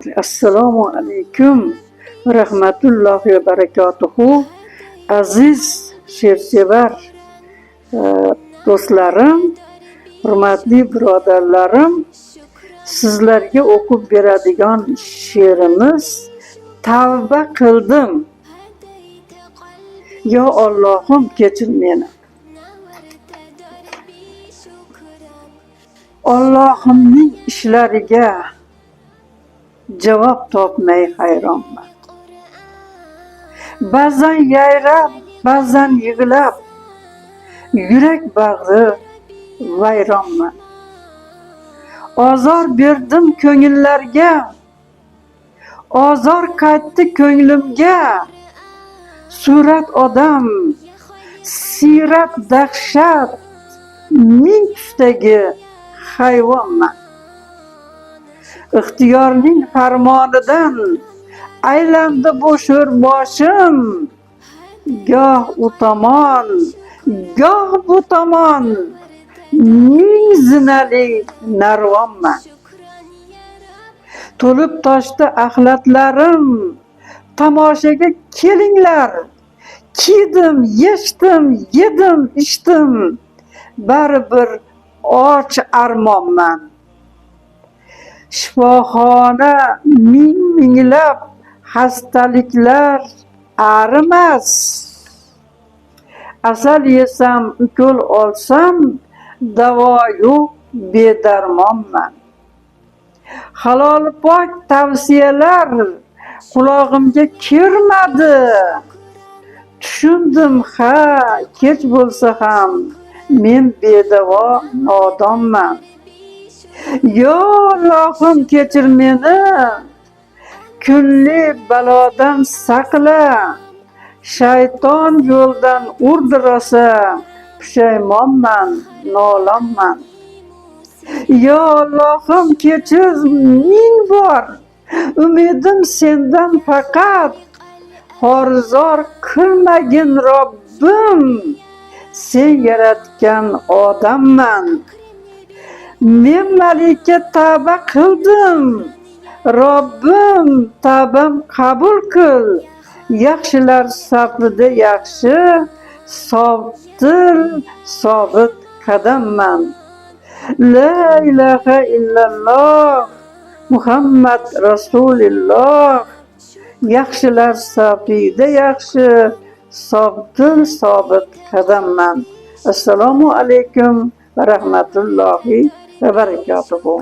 Assalomu alaykum va rahmatullohi va barakatuhu. Aziz she'rsevar do'stlarim, hurmatli birodarlarim, sizlarga o'qib beradigan she'rimiz Tavba qildim. Yo Allohim kechir meni. Allohimning ishlariga javob topmay hayronman. Ba'zan yayrab, ba'zan yig'lab, yurak bag'ri vayronman. Ozor berdim ko'ngillarga, ozor qaytdi ko'nglimga. Surat odam, siyrat dahshat, ming tusdagi hayvonman. İxtiyorning farmonidan aylandi bu sho'r boshim. Goh u tomon, goh bu tomon, ming zinali narvonman. To'lib toshdi axlatlarim, tomoshaga kelinglar. Kiydim, yechdim, yedim, ichdim, baribir och armonman. Shifoxona minglab xastaliklar arimas. Asal yesam, ukol olsam, davo yo'q, bedarmonman. Halol pok tavsiyalar qulog'imga kirmadi. Tushundim, ha, kech bo'lsa ham men bedavo nodonman. Yo Allohim kechir meni, kunli balodan saqla. Shayton yo'ldan urdi rosa, pushaymonman, nolonman. Yo Allohim kechir ming bor, umidim sendan faqat. Xorizor qilmagin Robbim, sen yaratgan odamman. Men malika tavba qildim, Robbim tavbam qabul qil. Yaxshilar safida yaxshi, sobtil, sobit qadamman. La ilaha illalloh, Muhammad Rasululloh. Yaxshilar safida yaxshi, sobtil, sobit qadamman. Assalomu alaykum va rahmatullohi va barakatuhu.